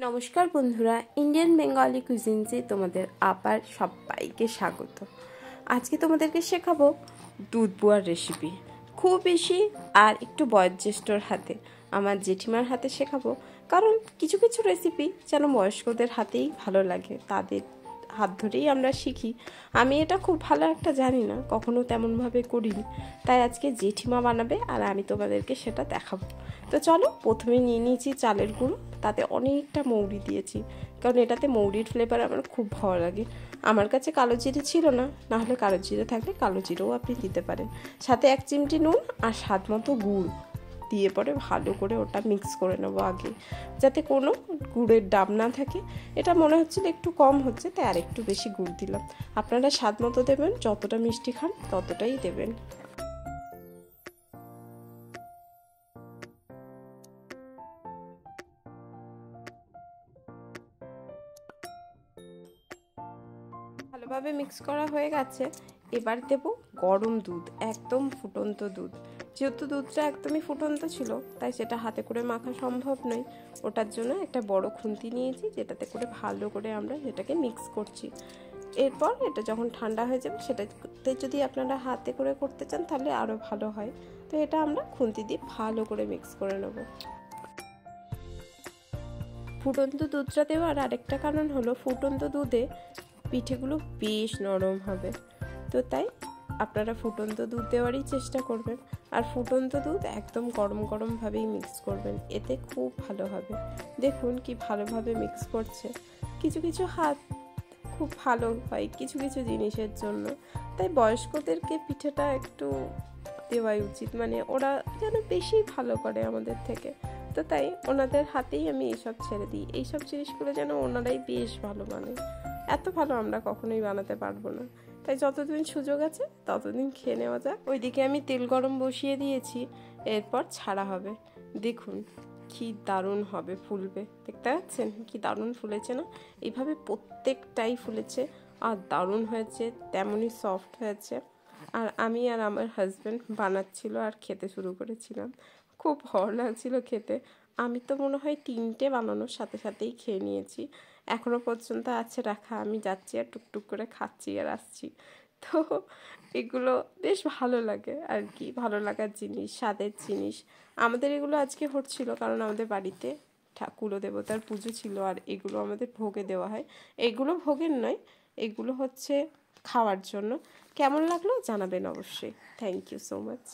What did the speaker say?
নমস্কার বন্ধুরা, Indian Bengali কুইজিনসে তোমাদের আবার সবাইকে স্বাগত। আজকে তোমাদেরকে শেখাবো দুধ বুয়ার রেসিপি। খুব বেশি আর একটু বয়োজ্যেষ্ঠর হাতে, আমার জেঠিমার হাতে শেখাবো, কারণ কিছু কিছু রেসিপি যেন বয়স্কদের হাতেই ভালো লাগে, তাদের হাত ধরেই আমরা শিখি। আমি এটা খুব ভালো একটা জানি না, কখনো তেমনভাবে করিনি, তাই আজকে জেঠিমা বানাবে আর আমি তোমাদেরকে সেটা দেখাবো। তো চলো, প্রথমে নিয়ে নিয়েছি চালের গুঁড়ো, তাতে অনেকটা মৌরি দিয়েছি, কারণ এটাতে মৌরির ফ্লেভার আমার খুব ভালো লাগে। আমার কাছে কালো জিরে ছিল না, নাহলে কালো জিরে থাকলে কালো জিরেও আপনি দিতে পারেন। সাথে 1 চিমটি নুন আর স্বাদ মতো গুড় দিয়ে পরে ভালো করে ওটা মিক্স করে নেবো আগে, যাতে কোনো গুড়ের ডাব না থাকে। এটা মনে হচ্ছিল একটু কম হচ্ছে, তাই আর একটু বেশি গুড় দিলাম। আপনারা স্বাদ মতো দেবেন, যতটা মিষ্টি খান ততটাই দেবেন। ভালোভাবে মিক্স করা হয়ে গেছে। এবার দেব গরম দুধ, একদম ফুটন্ত দুধ। যেহেতু দুধটা একদমই ফুটন্ত ছিল, তাই সেটা হাতে করে মাখা সম্ভব নয়। ওটার জন্য একটা বড় খুন্তি নিয়েছি, যেটাতে করে ভালো করে আমরা সেটাকে মিক্স করছি। এরপর এটা যখন ঠান্ডা হয়ে যাবে, সেটাতে যদি আপনারা হাতে করে করতে চান তাহলে আরও ভালো হয়। তো এটা আমরা খুন্তি দিয়ে ভালো করে মিক্স করে নেব। ফুটন্ত দুধটা দেওয়ার আরেকটা কারণ হলো, ফুটন্ত দুধে পিঠেগুলো বেশ নরম হবে, তো তাই আপনারা ফুটন্ত দুধ দেওয়ারই চেষ্টা করবেন। আর ফুটন্ত দুধ একদম গরম গরমভাবেই মিক্স করবেন, এতে খুব ভালো হবে। দেখুন কি ভালোভাবে মিক্স করছে। কিছু কিছু হাত খুব ভালো হয় কিছু কিছু জিনিসের জন্য, তাই বয়স্কদেরকে পিঠেটা একটু দেওয়াই উচিত, মানে ওরা যেন বেশি ভালো করে আমাদের থেকে। তো তাই ওনাদের হাতেই আমি এইসব ছেড়ে দিই, এইসব জিনিসগুলো যেন ওনারাই বেশ ভালো বানায়। এত ভালো আমরা কখনোই বানাতে পারবো না, তাই যতদিন সুযোগ আছে ততদিন খেয়ে নেওয়া যাক। ওইদিকে আমি তেল গরম বসিয়ে দিয়েছি, এরপর ছাড়া হবে। দেখুন কি দারুণ হবে, ফুলবে। দেখতে পাচ্ছেন কি দারুণ ফুলেছে না? এইভাবে প্রত্যেকটাই ফুলেছে আর দারুণ হয়েছে, তেমনই সফট হয়েছে। আর আমি আর আমার হাজব্যান্ড বানাচ্ছিল আর খেতে শুরু করেছিলাম। খুব ভালো লাগছিল খেতে। আমি তো মনে হয় 3টে বানানোর সাথে সাথেই খেয়ে নিয়েছি। এখনও পর্যন্ত আছে রাখা, আমি যাচ্ছি আর টুকটুক করে খাচ্ছি আর আসছি। তো এগুলো বেশ ভালো লাগে আর কি, ভালো লাগার জিনিস, স্বাদের জিনিস। আমাদের এগুলো আজকে হচ্ছিল, কারণ আমাদের বাড়িতে কুলদেবতার পুজো ছিল, আর এগুলো আমাদের ভোগে দেওয়া হয়। এগুলো ভোগের নয়, এগুলো হচ্ছে খাওয়ার জন্য। কেমন লাগলো জানাবেন অবশ্যই। Thank you so much.